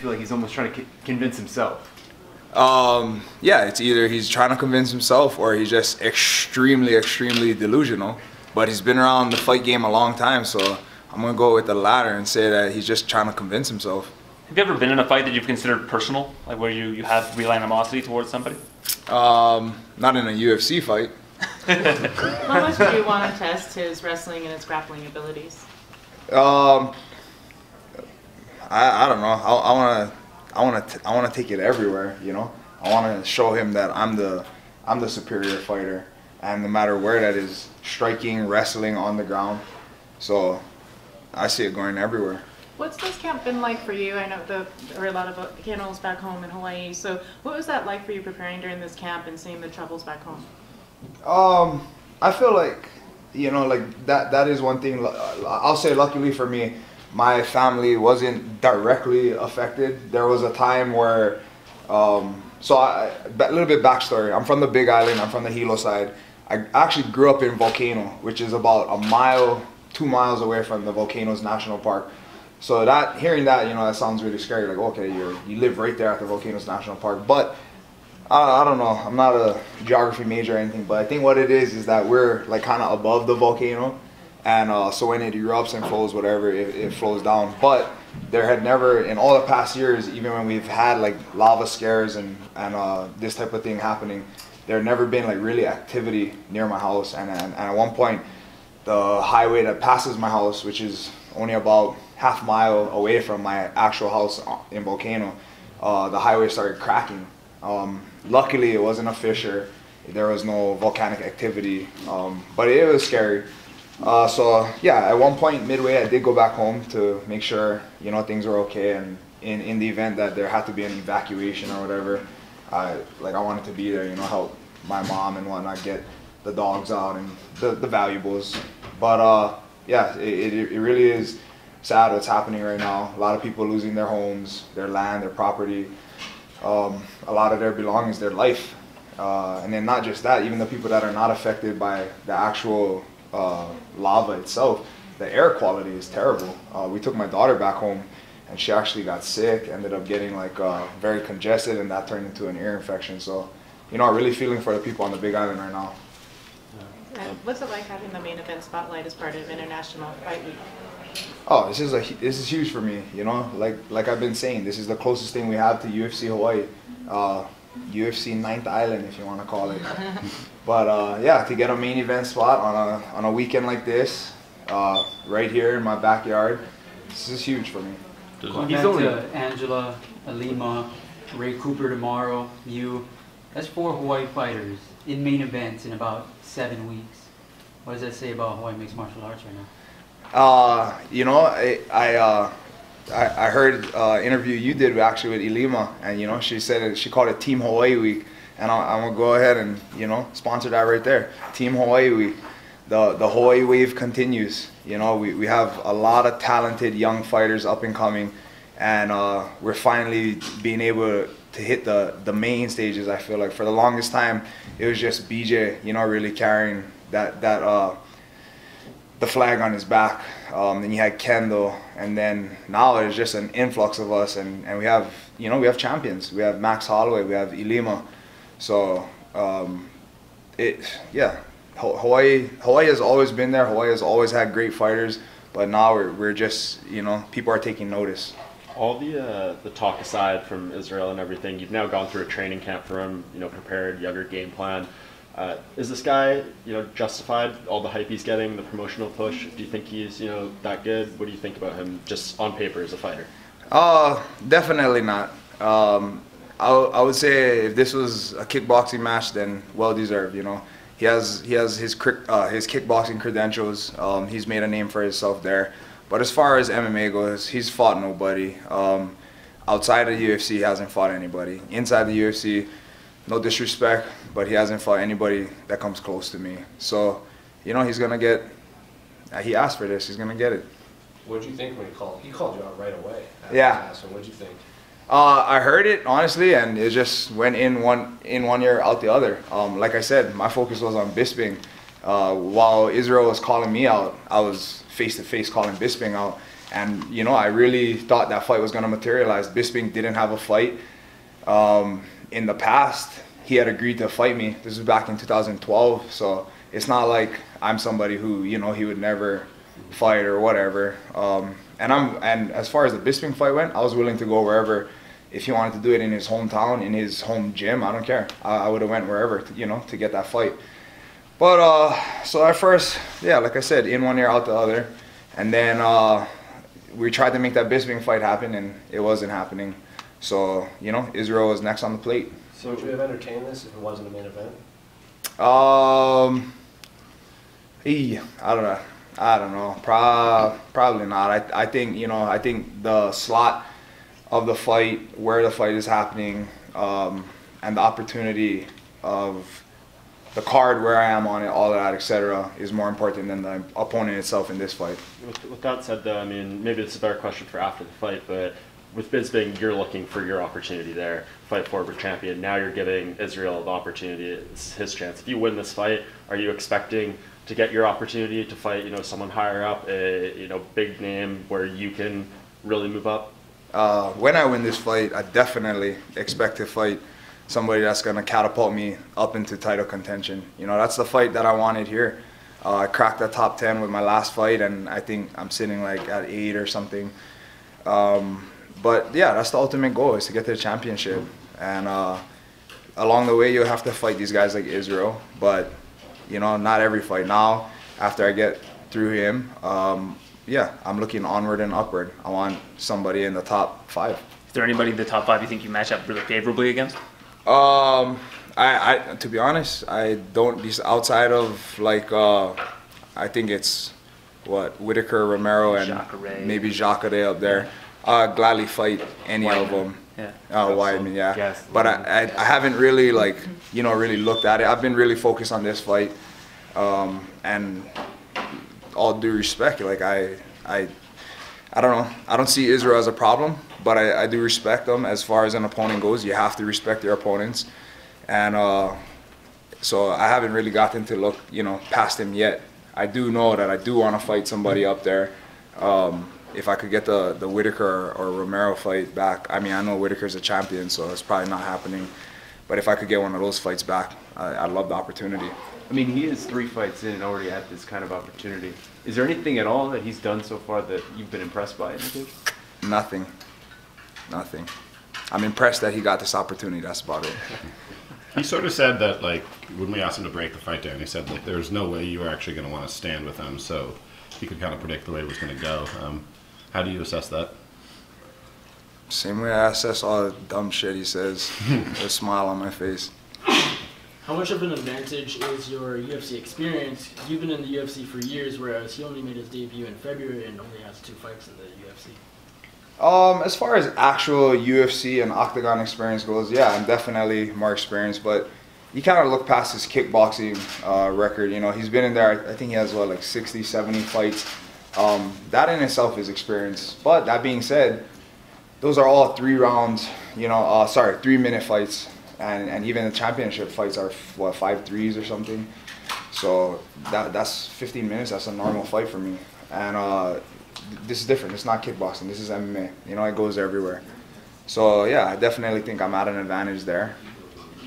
feel like he's almost trying to convince himself? Yeah, it's either he's trying to convince himself or he's just extremely, extremely delusional. But he's been around the fight game a long time, so I'm going to go with the latter and say that he's just trying to convince himself. Have you ever been in a fight that you've considered personal, like where you have real animosity towards somebody? Not in a UFC fight. How much do you want to test his wrestling and his grappling abilities? I don't know. I want to take it everywhere. You know, I want to show him that I'm the superior fighter, and no matter where that is, striking, wrestling, on the ground. So I see it going everywhere. What's this camp been like for you? I know there are a lot of kennels back home in Hawaii. So what was that like for you preparing during this camp and seeing the troubles back home? I feel like, you know, like that is one thing. I'll say luckily for me, my family wasn't directly affected. There was a time where, a little bit backstory. I'm from the Big Island. I'm from the Hilo side. I actually grew up in Volcano, which is about 2 miles away from the Volcanoes National Park. So hearing that, you know, that sounds really scary. Like, okay, you live right there at the Volcanoes National Park. But I don't know. I'm not a geography major or anything. But I think what it is that we're like kind of above the volcano, and so when it erupts and flows, whatever, it flows down. But there had never, in all the past years, even when we've had like lava scares and this type of thing happening, there had never been like really activity near my house. And at one point, the highway that passes my house, which is only about half a mile away from my actual house in Volcano, the highway started cracking. Luckily, it wasn't a fissure. There was no volcanic activity, but it was scary. So yeah, at one point midway, I did go back home to make sure, you know, things were okay. And in the event that there had to be an evacuation or whatever, I wanted to be there, you know, help my mom and whatnot get the dogs out and the valuables. But yeah, it really is sad what's happening right now. A lot of people losing their homes, their land, their property, a lot of their belongings, their life. And then not just that, even the people that are not affected by the actual lava itself, the air quality is terrible. We took my daughter back home and she actually got sick, ended up getting like very congested, and that turned into an ear infection. So, you know, I'm really feeling for the people on the Big Island right now. What's it like having the main event spotlight as part of International Fight Week? Oh, this is huge for me. You know, like I've been saying, this is the closest thing we have to UFC Hawaii, UFC 9th Island, if you want to call it. But yeah, to get a main event spot on a weekend like this, right here in my backyard, this is huge for me. Going back to Angela, Alima, Ray Cooper tomorrow, that's 4 Hawaii fighters in main events in about 7 weeks. What does that say about Hawaii mixed martial arts right now? You know, I heard interview you did actually with Ilima, and you know, she said she called it Team Hawaii Week, and I'm gonna go ahead and, you know, sponsor that right there. Team Hawaii Week. The Hawaii wave continues. You know, we have a lot of talented young fighters up and coming, and we're finally being able to hit the main stages. I feel like for the longest time it was just BJ, you know, really carrying the flag on his back. Then you had Kendall, and then now there's just an influx of us, and we have, you know, we have champions. We have Max Holloway, we have Ilima. So yeah, Hawaii has always been there. Hawaii has always had great fighters, but now we're just, you know, people are taking notice. All the talk aside from Israel and everything, you've now gone through a training camp for him, you know, prepared, younger game plan. Is this guy, you know, justified, all the hype he's getting, the promotional push? Do you think he's, you know, that good? What do you think about him just on paper as a fighter? Definitely not. I would say if this was a kickboxing match, then well deserved. You know, he has his kickboxing credentials. He's made a name for himself there. But as far as MMA goes, he's fought nobody. Outside of the UFC, he hasn't fought anybody. Inside the UFC, no disrespect, but he hasn't fought anybody that comes close to me. So, you know, he's gonna get. He asked for this. He's gonna get it. What did you think when he called? He called you out right away. Yeah. So what did you think? I heard it honestly, and it just went in one ear, out the other. Like I said, my focus was on Bisping. While Israel was calling me out, I was face to face calling Bisping out. And, you know, I really thought that fight was going to materialize. Bisping didn't have a fight. In the past, he had agreed to fight me. This was back in 2012. So it's not like I'm somebody who, you know, he would never fight or whatever. And as far as the Bisping fight went, I was willing to go wherever. If he wanted to do it in his hometown, in his home gym, I don't care. I would have went wherever, you know, to get that fight. But so at first, yeah, like I said, in one ear, out the other. And then we tried to make that Bisping fight happen, and it wasn't happening. So, you know, Israel was next on the plate. So would you have entertained this if it wasn't a main event? I don't know. Probably not. I think, you know, I think the slot of the fight, where the fight is happening, and the opportunity of the card where I am on it, all of that, etc., is more important than the opponent itself in this fight. With that said, though, I mean, maybe it's a better question for after the fight, but with Bisping, you're looking for your opportunity there, fight forward champion. Now you're giving Israel the opportunity, it's his chance. If you win this fight, are you expecting to get your opportunity to fight, you know, someone higher up, a, you know, big name where you can really move up? When I win this fight, I definitely expect to fight somebody that's going to catapult me up into title contention. You know, that's the fight that I wanted here. I cracked the top 10 with my last fight, and I think I'm sitting like at 8 or something. But yeah, that's the ultimate goal, is to get to the championship. And along the way, you'll have to fight these guys like Israel. But, you know, not every fight. Now, after I get through him, yeah, I'm looking onward and upward. I want somebody in the top 5. Is there anybody in the top 5 you think you match up really favorably against? I to be honest, I don't. Outside of like, I think it's what, Whitaker, Romero, and Jacare. maybe Jacare up there. I'd gladly fight any of them. Yeah. Weidman, yeah. Yes. But I haven't really, like, you know, really looked at it. I've been really focused on this fight, and all due respect, like I don't know. I don't see Israel as a problem, but I do respect them. As far as an opponent goes, you have to respect your opponents. And so I haven't really gotten to look, you know, past him yet. I do know that I do want to fight somebody up there. If I could get the Whitaker or Romero fight back, I mean, I know Whitaker's a champion, so it's probably not happening. But if I could get one of those fights back, I'd love the opportunity. I mean, he is 3 fights in and already had this kind of opportunity. Is there anything at all that he's done so far that you've been impressed by? Nothing. I'm impressed that he got this opportunity. That's about it. He sort of said that, like, when we asked him to break the fight down, he said, like, there's no way you were actually going to want to stand with him, so he could kind of predict the way it was going to go. How do you assess that? Same way I assess all the dumb shit he says. A smile on my face. How much of an advantage is your UFC experience? You've been in the UFC for years, whereas he only made his debut in February and only has 2 fights in the UFC. As far as actual UFC and octagon experience goes, yeah, I'm definitely more experienced, but you kind of look past his kickboxing record. You know, he's been in there, I think he has, what, like 60, 70 fights. That in itself is experience. But that being said, those are all 3 rounds, you know, 3-minute fights. And even the championship fights are, what, 5-3s or something. So that's 15 minutes. That's a normal fight for me. And this is different. It's not kickboxing. This is MMA. You know, it goes everywhere. So yeah, I definitely think I'm at an advantage there.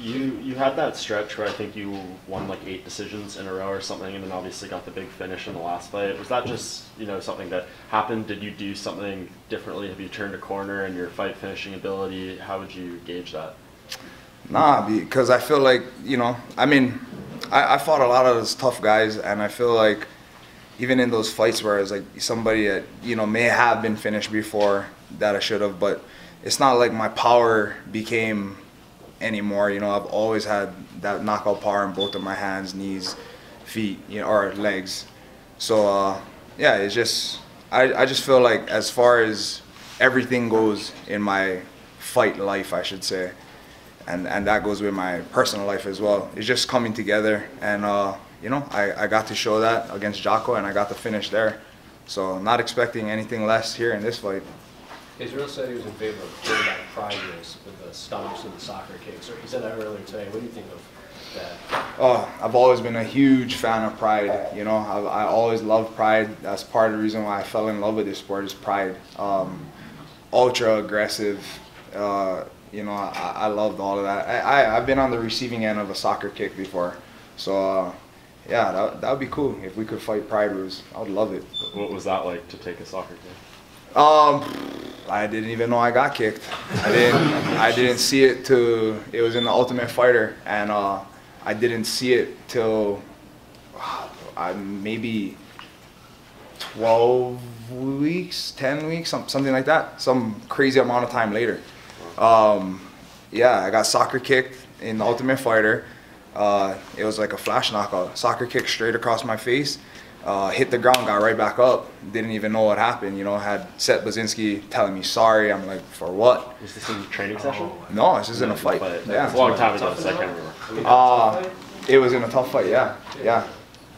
You had that stretch where I think you won like 8 decisions in a row or something, and then obviously got the big finish in the last fight. Was that just, you know, something that happened? Did you do something differently? Have you turned a corner in your fight finishing ability? How would you gauge that? Nah, because I feel like, you know, I mean, I fought a lot of those tough guys, and I feel like even in those fights where it's like somebody that, you know, may have been finished before that I should have, but it's not like my power became anymore. You know, I've always had that knockout power in both of my hands, knees, feet, you know, or legs. So yeah, it's just, I just feel like as far as everything goes in my fight life, I should say, and that goes with my personal life as well, it's just coming together. And you know, I got to show that against Jocko, and I got to finish there. So I'm not expecting anything less here in this fight. Israel said he was in favor of quarterback pride race with the stomps and the soccer kicks. He said that earlier today. What do you think of that? Oh, I've always been a huge fan of Pride. You know, I always loved Pride. That's part of the reason why I fell in love with this sport is Pride. Ultra aggressive. You know, I loved all of that. I've been on the receiving end of a soccer kick before. So, yeah, that would be cool if we could fight Pride rules. I would love it. What was that like to take a soccer kick? I didn't even know I got kicked. I didn't see it till it was in the Ultimate Fighter, and I didn't see it till maybe 12 weeks, 10 weeks, something like that. Some crazy amount of time later. Yeah, I got soccer kicked in the Ultimate Fighter. It was like a flash knockout. Soccer kick straight across my face. Hit the ground, got right back up. Didn't even know what happened. You know, had Seth Baczynski telling me sorry. I'm like, for what? Was this in a training session? No, it's just in a fight. Yeah, It's a long time ago, so I can't remember. It was in a tough fight. Yeah.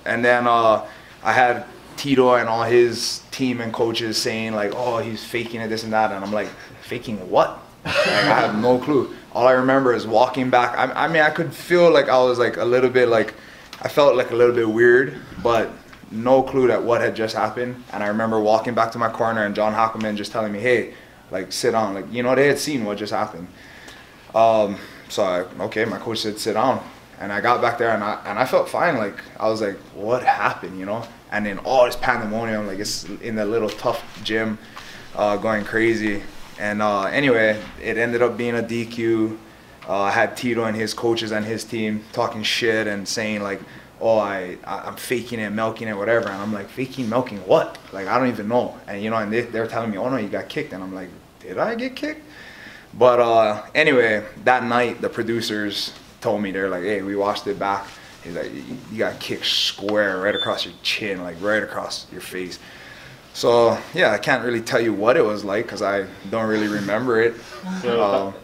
And then I had Tito and all his team and coaches saying like, oh, he's faking it, this and that, and I'm like, faking what? Like, I have no clue. All I remember is walking back. I mean, I could feel like I was like a little bit like, I felt like a little bit weird, but no clue that what had just happened. And I remember walking back to my corner and John Hockelman just telling me, hey, like sit down. Like, you know, they had seen what just happened. Okay, my coach said sit down. And I got back there and I felt fine. Like, I was like, what happened, you know? And then all this pandemonium, like it's in the little tough gym, going crazy. And anyway, it ended up being a DQ. I had Tito and his coaches and his team talking shit and saying like, oh, I'm faking it, milking it, whatever. And I'm like, faking, milking what? Like, I don't even know. And, you know, and they're telling me, oh, no, you got kicked. And I'm like, did I get kicked? But anyway, that night, the producers told me, they're like, hey, we watched it back. He's like, you got kicked square right across your chin, like right across your face. So, yeah, I can't really tell you what it was like because I don't really remember it. So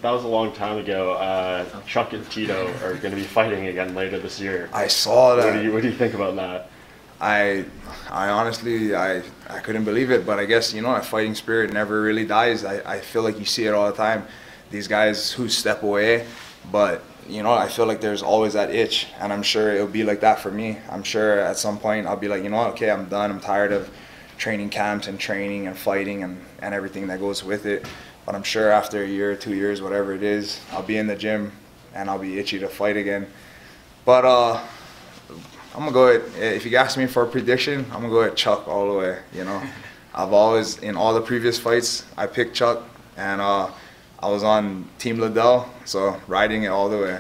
that was a long time ago. Chuck and Tito are going to be fighting again later this year. I saw that. What do you think about that? I honestly, I couldn't believe it, but I guess, you know, a fighting spirit never really dies. I feel like you see it all the time. These guys who step away, but, you know, I feel like there's always that itch, and I'm sure it'll be like that for me. I'm sure at some point I'll be like, you know what, okay, I'm done. I'm tired of training camps and training and fighting and everything that goes with it. But I'm sure after a year, 2 years, whatever it is, I'll be in the gym and I'll be itchy to fight again. But I'm gonna go with, if you ask me for a prediction, I'm gonna go with Chuck all the way. You know, I've always, in all the previous fights, I picked Chuck, and I was on Team Liddell, so riding it all the way.